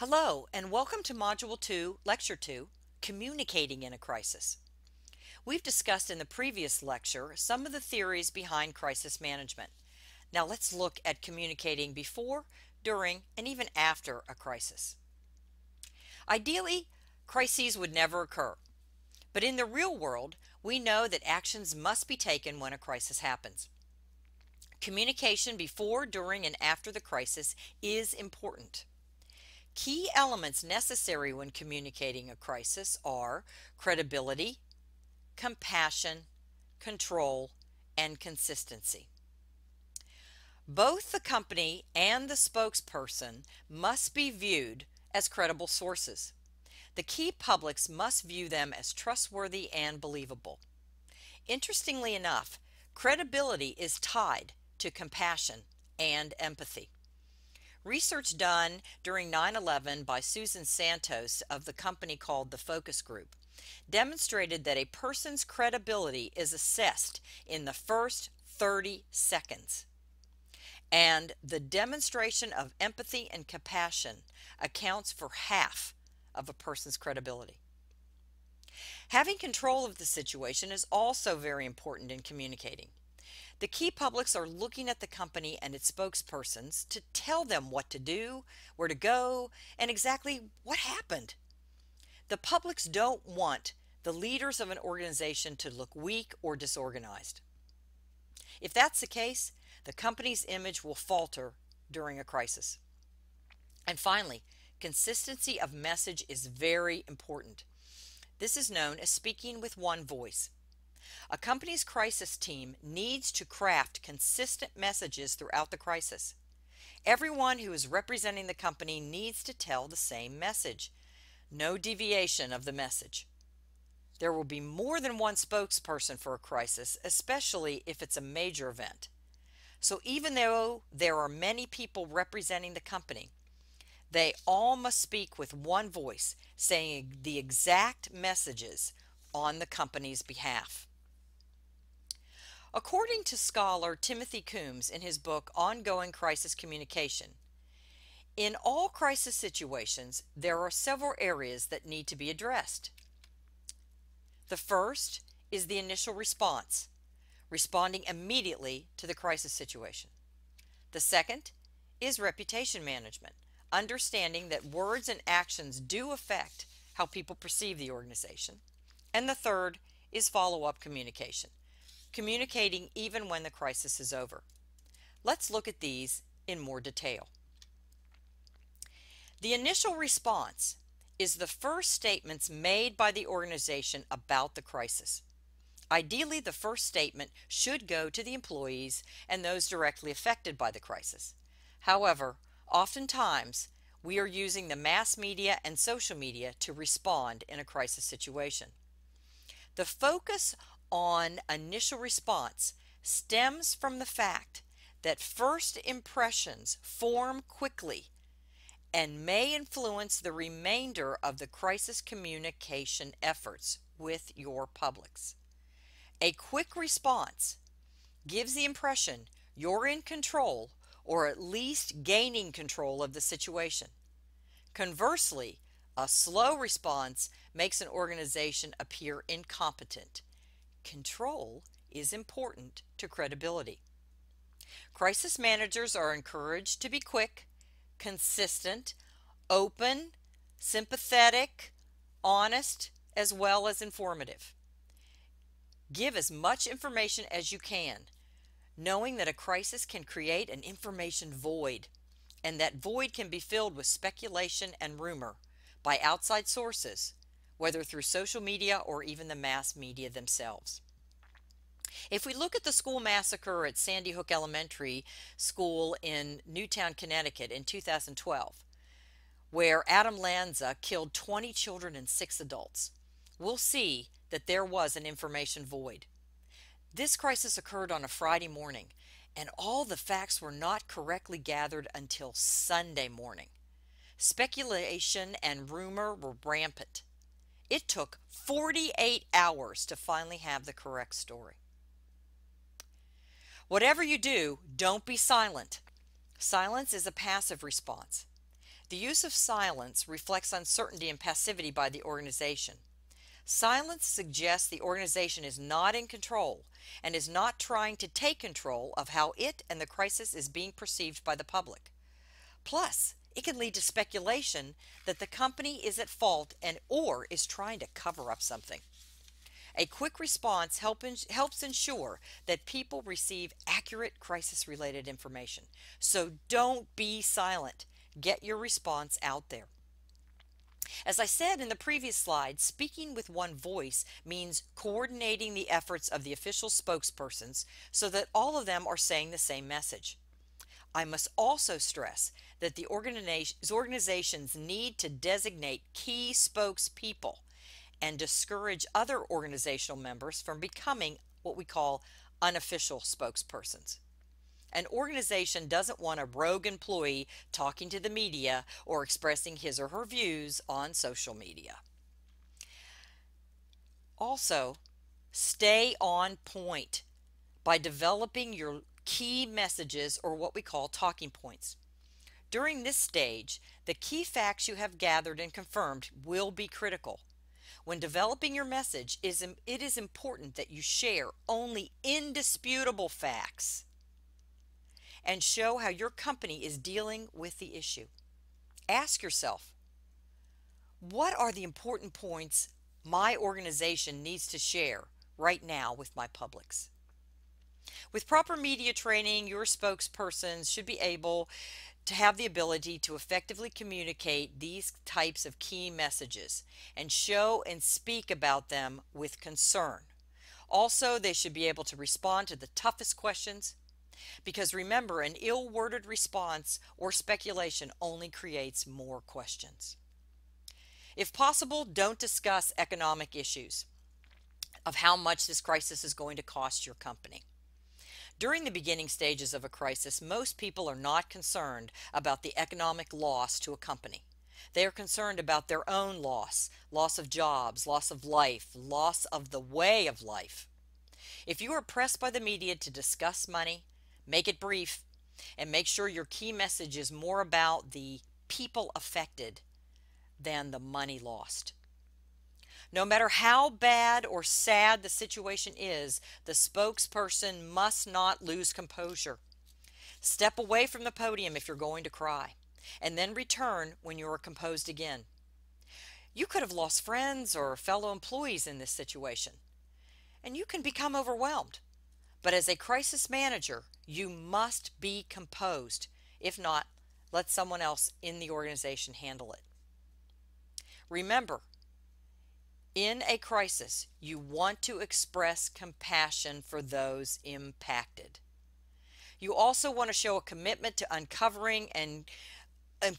Hello, and welcome to Module 2, Lecture 2, Communicating in a Crisis. We've discussed in the previous lecture some of the theories behind crisis management. Now let's look at communicating before, during, and even after a crisis. Ideally, crises would never occur, but in the real world, we know that actions must be taken when a crisis happens. Communication before, during, and after the crisis is important. Key elements necessary when communicating a crisis are credibility, compassion, control, and consistency. Both the company and the spokesperson must be viewed as credible sources. The key publics must view them as trustworthy and believable. Interestingly enough, credibility is tied to compassion and empathy. Research done during 9/11 by Susan Santos of the company called the Focus Group demonstrated that a person's credibility is assessed in the first 30 seconds. And the demonstration of empathy and compassion accounts for half of a person's credibility. Having control of the situation is also very important in communicating. The key publics are looking at the company and its spokespersons to tell them what to do, where to go, and exactly what happened. The publics don't want the leaders of an organization to look weak or disorganized. If that's the case, the company's image will falter during a crisis. And finally, consistency of message is very important. This is known as speaking with one voice. A company's crisis team needs to craft consistent messages throughout the crisis. Everyone who is representing the company needs to tell the same message. No deviation of the message. There will be more than one spokesperson for a crisis, especially if it's a major event. So even though there are many people representing the company, they all must speak with one voice, saying the exact messages on the company's behalf. According to scholar Timothy Coombs in his book Ongoing Crisis Communication, in all crisis situations, there are several areas that need to be addressed. The first is the initial response, responding immediately to the crisis situation. The second is reputation management, understanding that words and actions do affect how people perceive the organization. And the third is follow-up communication, communicating even when the crisis is over. Let's look at these in more detail. The initial response is the first statements made by the organization about the crisis. Ideally, the first statement should go to the employees and those directly affected by the crisis. However, oftentimes we are using the mass media and social media to respond in a crisis situation. The focus on initial response stems from the fact that first impressions form quickly and may influence the remainder of the crisis communication efforts with your publics. A quick response gives the impression you're in control or at least gaining control of the situation. Conversely, a slow response makes an organization appear incompetent. Control is important to credibility. Crisis managers are encouraged to be quick, consistent, open, sympathetic, honest, as well as informative. Give as much information as you can, knowing that a crisis can create an information void, and that void can be filled with speculation and rumor by outside sources, whether through social media or even the mass media themselves. If we look at the school massacre at Sandy Hook Elementary School in Newtown, Connecticut in 2012, where Adam Lanza killed 20 children and 6 adults, we'll see that there was an information void. This crisis occurred on a Friday morning, and all the facts were not correctly gathered until Sunday morning. Speculation and rumor were rampant. It took 48 hours to finally have the correct story. Whatever you do, don't be silent. Silence is a passive response. The use of silence reflects uncertainty and passivity by the organization. Silence suggests the organization is not in control and is not trying to take control of how it and the crisis is being perceived by the public. Plus, it can lead to speculation that the company is at fault and or is trying to cover up something. A quick response helps ensure that people receive accurate crisis related information. So don't be silent. Get your response out there. As I said in the previous slide, speaking with one voice means coordinating the efforts of the official spokespersons so that all of them are saying the same message. I must also stress that the organizations need to designate key spokespeople and discourage other organizational members from becoming what we call unofficial spokespersons. An organization doesn't want a rogue employee talking to the media or expressing his or her views on social media. Also, stay on point by developing your key messages, or what we call talking points. During this stage, the key facts you have gathered and confirmed will be critical. When developing your message, it is important that you share only indisputable facts and show how your company is dealing with the issue. Ask yourself, what are the important points my organization needs to share right now with my publics? With proper media training, your spokespersons should be able to have the ability to effectively communicate these types of key messages and show and speak about them with concern. Also, they should be able to respond to the toughest questions, because remember, an ill-worded response or speculation only creates more questions. If possible, don't discuss economic issues of how much this crisis is going to cost your company. During the beginning stages of a crisis, most people are not concerned about the economic loss to a company. They are concerned about their own loss, loss of jobs, loss of life, loss of the way of life. If you are pressed by the media to discuss money, make it brief and make sure your key message is more about the people affected than the money lost. No matter how bad or sad the situation is, the spokesperson must not lose composure. Step away from the podium if you're going to cry, and then return when you are composed again. You could have lost friends or fellow employees in this situation, and you can become overwhelmed. But as a crisis manager, you must be composed. If not, let someone else in the organization handle it. Remember, in a crisis, you want to express compassion for those impacted. You also want to show a commitment to uncovering and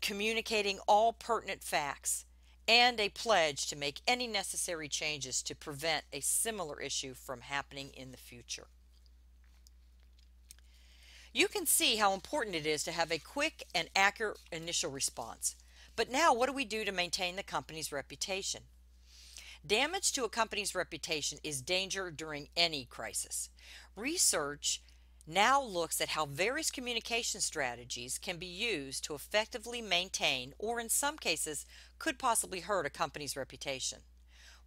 communicating all pertinent facts, and a pledge to make any necessary changes to prevent a similar issue from happening in the future. You can see how important it is to have a quick and accurate initial response. But now, what do we do to maintain the company's reputation? Damage to a company's reputation is danger during any crisis. Research now looks at how various communication strategies can be used to effectively maintain, or in some cases, could possibly hurt a company's reputation.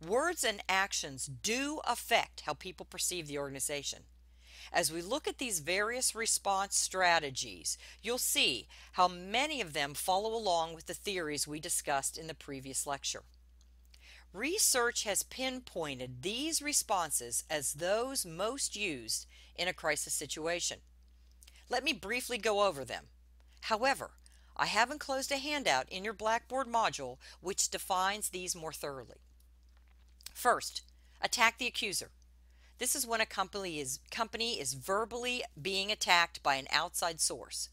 Words and actions do affect how people perceive the organization. As we look at these various response strategies, you'll see how many of them follow along with the theories we discussed in the previous lecture. Research has pinpointed these responses as those most used in a crisis situation. Let me briefly go over them. However, I have enclosed a handout in your Blackboard module which defines these more thoroughly. First, attack the accuser. This is when a company is verbally being attacked by an outside source.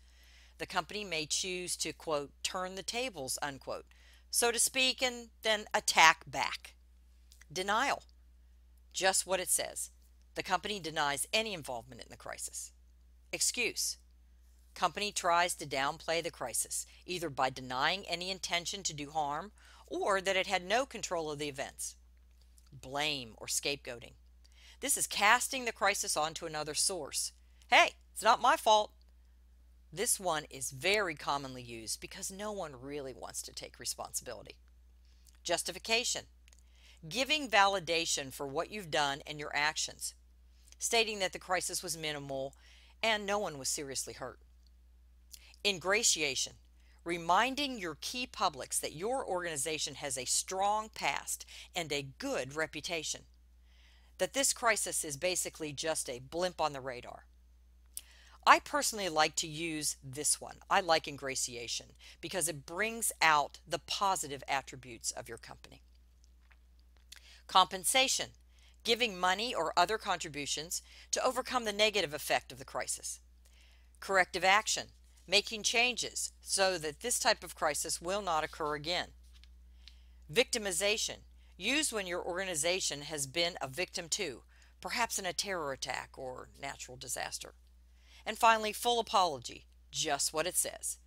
The company may choose to, quote, turn the tables, unquote, so to speak, and then attack back. Denial. Just what it says. The company denies any involvement in the crisis. Excuse. Company tries to downplay the crisis, either by denying any intention to do harm or that it had no control of the events. Blame or scapegoating. This is casting the crisis onto another source. Hey, it's not my fault. This one is very commonly used because no one really wants to take responsibility. Justification. Giving validation for what you've done and your actions, stating that the crisis was minimal and no one was seriously hurt. Ingratiation. Reminding your key publics that your organization has a strong past and a good reputation, that this crisis is basically just a blimp on the radar. I personally like to use this one. I like ingratiation because it brings out the positive attributes of your company. Compensation. Giving money or other contributions to overcome the negative effect of the crisis. Corrective action. Making changes so that this type of crisis will not occur again. Victimization. Used when your organization has been a victim to, perhaps in a terror attack or natural disaster. And finally, full apology, just what it says.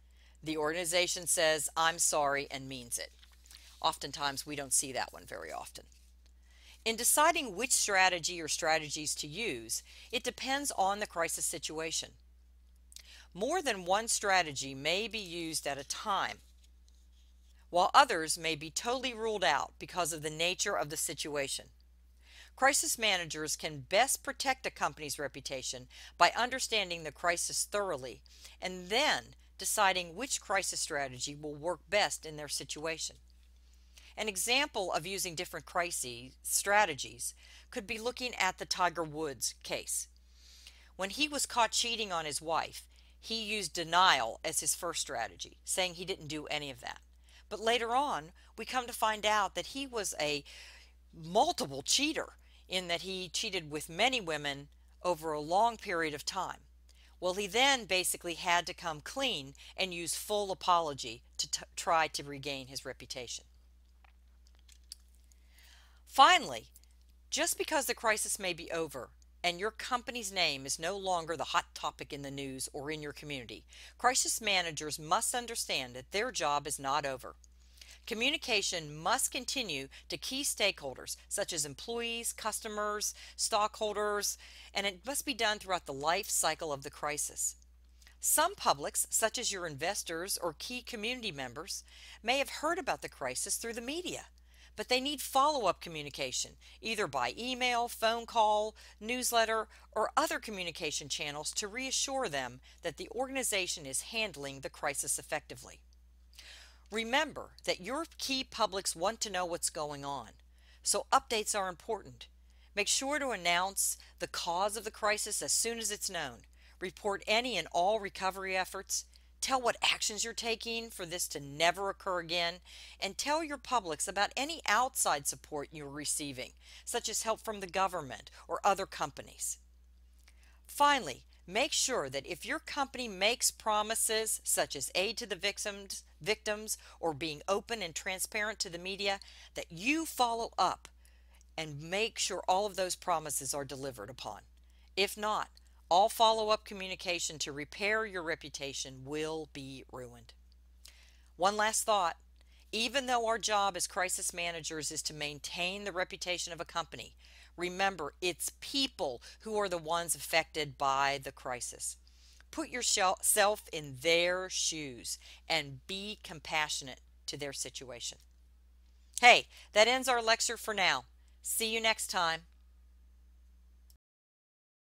The organization says, "I'm sorry," and means it. Oftentimes, we don't see that one very often. In deciding which strategy or strategies to use, it depends on the crisis situation. More than one strategy may be used at a time, while others may be totally ruled out because of the nature of the situation. Crisis managers can best protect a company's reputation by understanding the crisis thoroughly and then deciding which crisis strategy will work best in their situation. An example of using different crisis strategies could be looking at the Tiger Woods case. When he was caught cheating on his wife, he used denial as his first strategy, saying he didn't do any of that. But later on, we come to find out that he was a multiple cheater in that he cheated with many women over a long period of time. Well, he then basically had to come clean and use full apology to try to regain his reputation. Finally, just because the crisis may be over and your company's name is no longer the hot topic in the news or in your community, crisis managers must understand that their job is not over. Communication must continue to key stakeholders such as employees, customers, stockholders, and it must be done throughout the life cycle of the crisis. Some publics, such as your investors or key community members, may have heard about the crisis through the media, but they need follow-up communication, either by email, phone call, newsletter, or other communication channels to reassure them that the organization is handling the crisis effectively. Remember that your key publics want to know what's going on, so updates are important. Make sure to announce the cause of the crisis as soon as it's known. Report any and all recovery efforts. Tell what actions you're taking for this to never occur again, and tell your publics about any outside support you're receiving, such as help from the government or other companies. Finally, make sure that if your company makes promises such as aid to the victims or being open and transparent to the media, that you follow up and make sure all of those promises are delivered upon. If not, all follow-up communication to repair your reputation will be ruined. One last thought. Even though our job as crisis managers is to maintain the reputation of a company, remember it's people who are the ones affected by the crisis. Put yourself in their shoes and be compassionate to their situation. Hey, that ends our lecture for now. See you next time.